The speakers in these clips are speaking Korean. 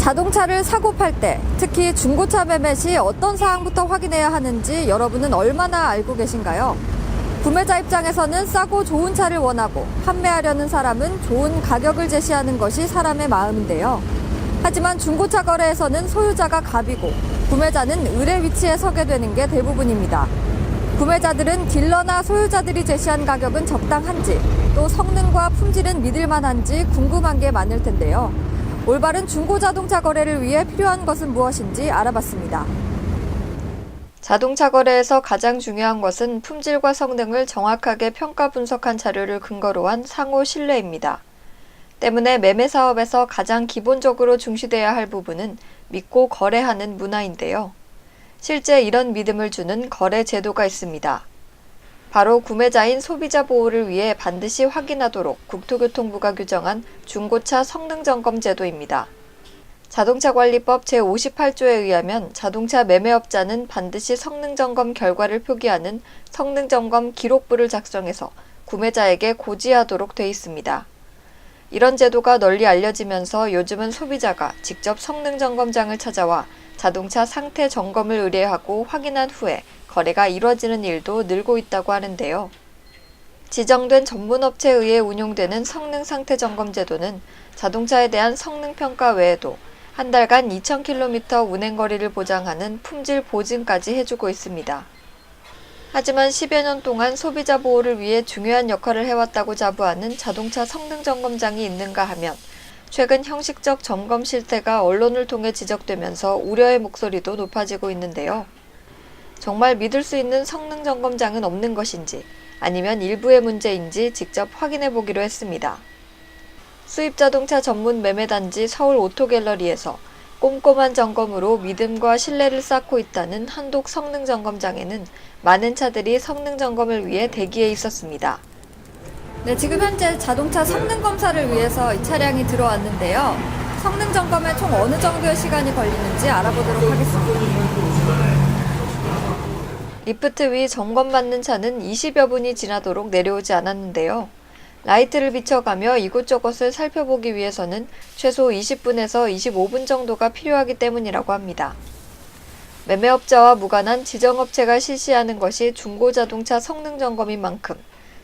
자동차를 사고 팔 때, 특히 중고차 매매 시 어떤 사항부터 확인해야 하는지 여러분은 얼마나 알고 계신가요? 구매자 입장에서는 싸고 좋은 차를 원하고 판매하려는 사람은 좋은 가격을 제시하는 것이 사람의 마음인데요. 하지만 중고차 거래에서는 소유자가 갑이고 구매자는 을의 위치에 서게 되는 게 대부분입니다. 구매자들은 딜러나 소유자들이 제시한 가격은 적당한지, 또 성능과 품질은 믿을만한지 궁금한 게 많을 텐데요. 올바른 중고자동차 거래를 위해 필요한 것은 무엇인지 알아봤습니다. 자동차 거래에서 가장 중요한 것은 품질과 성능을 정확하게 평가 분석한 자료를 근거로 한 상호 신뢰입니다. 때문에 매매 사업에서 가장 기본적으로 중시돼야 할 부분은 믿고 거래하는 문화인데요. 실제 이런 믿음을 주는 거래 제도가 있습니다. 바로 구매자인 소비자 보호를 위해 반드시 확인하도록 국토교통부가 규정한 중고차 성능점검 제도입니다. 자동차관리법 제58조에 의하면 자동차 매매업자는 반드시 성능점검 결과를 표기하는 성능점검 기록부를 작성해서 구매자에게 고지하도록 돼 있습니다. 이런 제도가 널리 알려지면서 요즘은 소비자가 직접 성능점검장을 찾아와 자동차 상태 점검을 의뢰하고 확인한 후에 거래가 이뤄지는 일도 늘고 있다고 하는데요. 지정된 전문업체에 의해 운용되는 성능상태 점검 제도는 자동차에 대한 성능평가 외에도 한 달간 2,000km 운행거리를 보장하는 품질 보증까지 해주고 있습니다. 하지만 10여 년 동안 소비자 보호를 위해 중요한 역할을 해왔다고 자부하는 자동차 성능점검장이 있는가 하면 최근 형식적 점검 실태가 언론을 통해 지적되면서 우려의 목소리도 높아지고 있는데요. 정말 믿을 수 있는 성능점검장은 없는 것인지 아니면 일부의 문제인지 직접 확인해 보기로 했습니다. 수입자동차 전문 매매단지 서울오토갤러리에서 꼼꼼한 점검으로 믿음과 신뢰를 쌓고 있다는 한독 성능점검장에는 많은 차들이 성능점검을 위해 대기해 있었습니다. 네, 지금 현재 자동차 성능검사를 위해서 이 차량이 들어왔는데요. 성능점검에 총 어느 정도의 시간이 걸리는지 알아보도록 하겠습니다. 리프트 위 점검받는 차는 20여 분이 지나도록 내려오지 않았는데요. 라이트를 비춰가며 이곳저곳을 살펴보기 위해서는 최소 20분에서 25분 정도가 필요하기 때문이라고 합니다. 매매업자와 무관한 지정업체가 실시하는 것이 중고자동차 성능점검인 만큼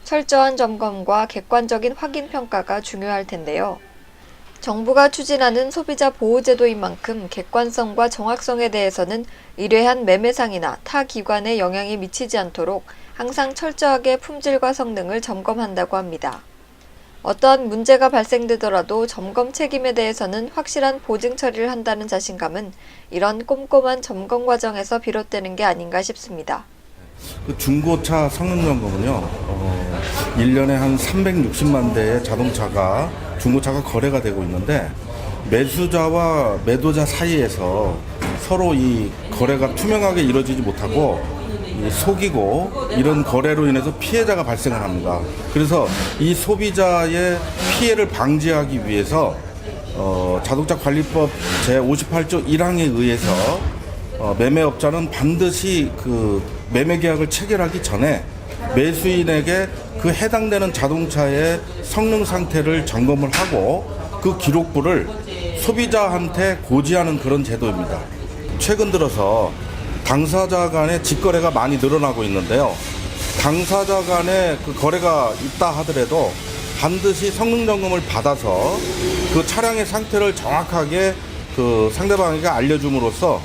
철저한 점검과 객관적인 확인평가가 중요할 텐데요. 정부가 추진하는 소비자 보호제도인 만큼 객관성과 정확성에 대해서는 의뢰한 매매상이나 타 기관에 영향이 미치지 않도록 항상 철저하게 품질과 성능을 점검한다고 합니다. 어떠한 문제가 발생되더라도 점검 책임에 대해서는 확실한 보증 처리를 한다는 자신감은 이런 꼼꼼한 점검 과정에서 비롯되는 게 아닌가 싶습니다. 그 중고차 성능점검은요, 1년에 한 360만 대의 중고차가 거래가 되고 있는데, 매수자와 매도자 사이에서 서로 이 거래가 투명하게 이루어지지 못하고 속이고 이런 거래로 인해서 피해자가 발생을 합니다. 그래서 이 소비자의 피해를 방지하기 위해서 자동차관리법 제58조 1항에 의해서 매매업자는 반드시 그 매매계약을 체결하기 전에 매수인에게 그 해당되는 자동차의 성능 상태를 점검을 하고 그 기록부를 소비자한테 고지하는 그런 제도입니다. 최근 들어서 당사자 간의 직거래가 많이 늘어나고 있는데요. 당사자 간의 그 거래가 있다 하더라도 반드시 성능 점검을 받아서 그 차량의 상태를 정확하게 그 상대방에게 알려줌으로써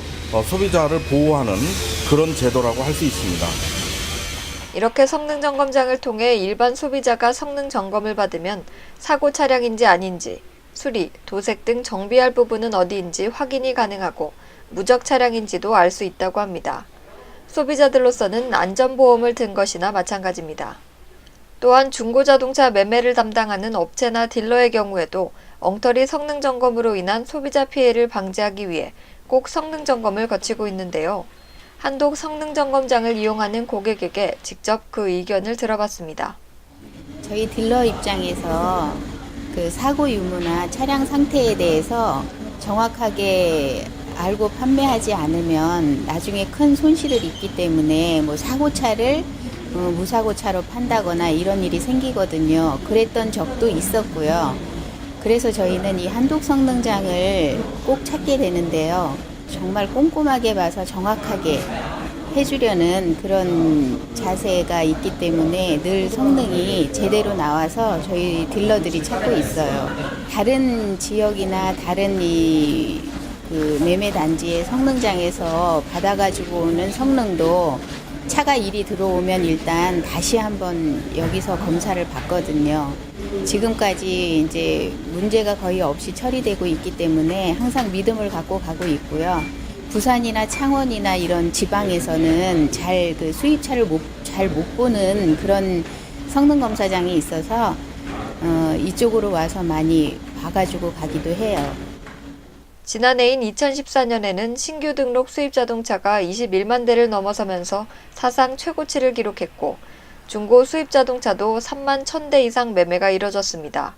소비자를 보호하는 그런 제도라고 할 수 있습니다. 이렇게 성능점검장을 통해 일반 소비자가 성능점검을 받으면 사고 차량인지 아닌지, 수리, 도색 등 정비할 부분은 어디인지 확인이 가능하고 무적 차량인지도 알 수 있다고 합니다. 소비자들로서는 안전보험을 든 것이나 마찬가지입니다. 또한 중고자동차 매매를 담당하는 업체나 딜러의 경우에도 엉터리 성능점검으로 인한 소비자 피해를 방지하기 위해 꼭 성능점검을 거치고 있는데요. 한독 성능점검장을 이용하는 고객에게 직접 그 의견을 들어봤습니다. 저희 딜러 입장에서 그 사고 유무나 차량 상태에 대해서 정확하게 알고 판매하지 않으면 나중에 큰 손실을 입기 때문에 뭐 사고차를 무사고차로 판다거나 이런 일이 생기거든요. 그랬던 적도 있었고요. 그래서 저희는 이 한독 성능장을 꼭 찾게 되는데요. 정말 꼼꼼하게 봐서 정확하게 해주려는 그런 자세가 있기 때문에 늘 성능이 제대로 나와서 저희 딜러들이 찾고 있어요. 다른 지역이나 다른 그 매매 단지의 성능장에서 받아가지고 오는 성능도 차가 일이 들어오면 일단 다시 한번 여기서 검사를 받거든요. 지금까지 이제 문제가 거의 없이 처리되고 있기 때문에 항상 믿음을 갖고 가고 있고요. 부산이나 창원이나 이런 지방에서는 잘 그 수입차를 잘 못 보는 그런 성능 검사장이 있어서 이쪽으로 와서 많이 봐가지고 가기도 해요. 지난해인 2014년에는 신규 등록 수입 자동차가 21만 대를 넘어서면서 사상 최고치를 기록했고 중고 수입 자동차도 3만 1,000대 이상 매매가 이뤄졌습니다.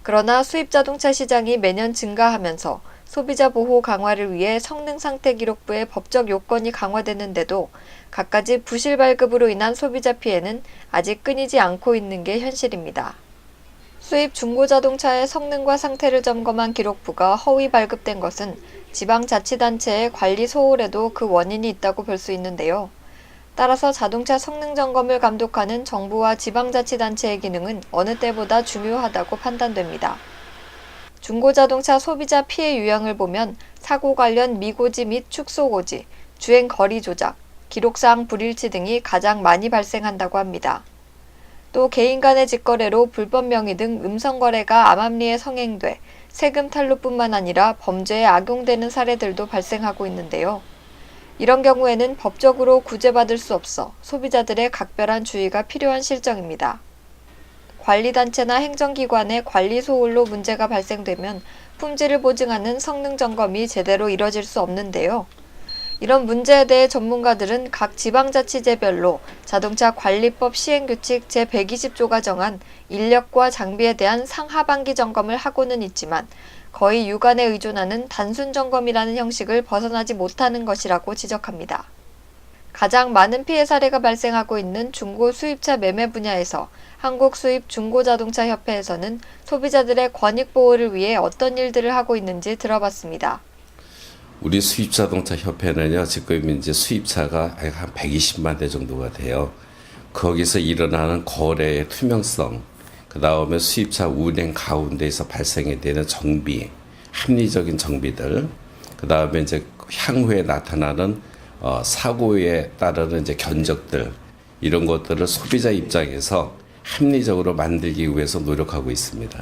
그러나 수입 자동차 시장이 매년 증가하면서 소비자 보호 강화를 위해 성능 상태 기록부의 법적 요건이 강화됐는데도 갖가지 부실 발급으로 인한 소비자 피해는 아직 끊이지 않고 있는 게 현실입니다. 수입 중고자동차의 성능과 상태를 점검한 기록부가 허위 발급된 것은 지방자치단체의 관리 소홀에도 그 원인이 있다고 볼 수 있는데요. 따라서 자동차 성능 점검을 감독하는 정부와 지방자치단체의 기능은 어느 때보다 중요하다고 판단됩니다. 중고자동차 소비자 피해 유형을 보면 사고 관련 미고지 및 축소고지, 주행 거리 조작, 기록사항 불일치 등이 가장 많이 발생한다고 합니다. 또 개인 간의 직거래로 불법 명의 등 음성거래가 암암리에 성행돼 세금 탈루뿐만 아니라 범죄에 악용되는 사례들도 발생하고 있는데요. 이런 경우에는 법적으로 구제받을 수 없어 소비자들의 각별한 주의가 필요한 실정입니다. 관리단체나 행정기관의 관리 소홀로 문제가 발생되면 품질을 보증하는 성능 점검이 제대로 이뤄질 수 없는데요. 이런 문제에 대해 전문가들은 각 지방자치제별로 자동차 관리법 시행규칙 제120조가 정한 인력과 장비에 대한 상하반기 점검을 하고는 있지만 거의 유관에 의존하는 단순 점검이라는 형식을 벗어나지 못하는 것이라고 지적합니다. 가장 많은 피해 사례가 발생하고 있는 중고 수입차 매매 분야에서 한국수입중고자동차협회에서는 소비자들의 권익 보호를 위해 어떤 일들을 하고 있는지 들어봤습니다. 우리 수입자동차 협회는요, 지금 이제 수입차가 한 120만 대 정도가 돼요. 거기서 일어나는 거래의 투명성, 그 다음에 수입차 운행 가운데에서 발생이 되는 정비, 합리적인 정비들, 그 다음에 이제 향후에 나타나는 사고에 따르는 이제 견적들, 이런 것들을 소비자 입장에서 합리적으로 만들기 위해서 노력하고 있습니다.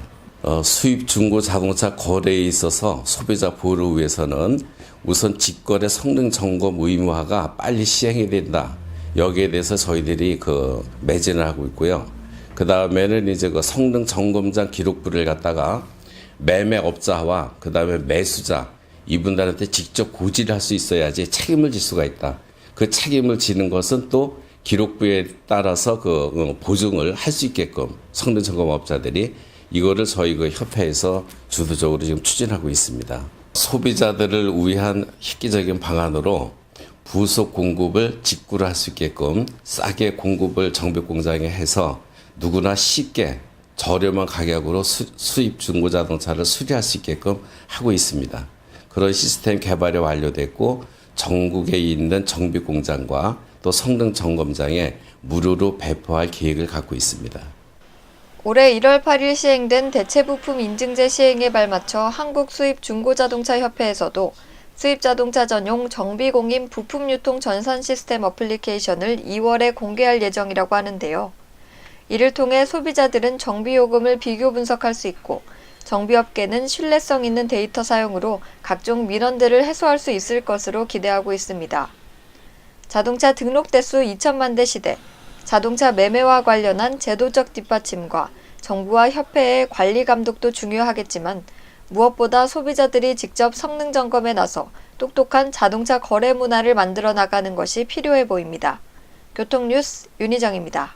수입 중고 자동차 거래에 있어서 소비자 보호를 위해서는 우선 직거래 성능 점검 의무화가 빨리 시행이 된다. 여기에 대해서 저희들이 매진을 하고 있고요. 그 다음에는 이제 성능 점검장 기록부를 갖다가 매매업자와 그 다음에 매수자 이분들한테 직접 고지를 할 수 있어야지 책임을 질 수가 있다. 그 책임을 지는 것은 또 기록부에 따라서 보증을 할 수 있게끔 성능 점검업자들이 이거를 저희 협회에서 주도적으로 지금 추진하고 있습니다. 소비자들을 위한 획기적인 방안으로 부속 공급을 직구를 할 수 있게끔 싸게 공급을 정비공장에 해서 누구나 쉽게 저렴한 가격으로 수입 중고자동차를 수리할 수 있게끔 하고 있습니다. 그런 시스템 개발이 완료됐고 전국에 있는 정비공장과 또 성능 점검장에 무료로 배포할 계획을 갖고 있습니다. 올해 1월 8일 시행된 대체부품 인증제 시행에 발맞춰 한국수입중고자동차협회에서도 수입자동차 전용 정비공인 부품유통 전산 시스템 어플리케이션을 2월에 공개할 예정이라고 하는데요. 이를 통해 소비자들은 정비요금을 비교 분석할 수 있고 정비업계는 신뢰성 있는 데이터 사용으로 각종 민원들을 해소할 수 있을 것으로 기대하고 있습니다. 자동차 등록 대수 2천만 대 시대, 자동차 매매와 관련한 제도적 뒷받침과 정부와 협회의 관리 감독도 중요하겠지만 무엇보다 소비자들이 직접 성능 점검에 나서 똑똑한 자동차 거래 문화를 만들어 나가는 것이 필요해 보입니다. 교통뉴스 윤희정입니다.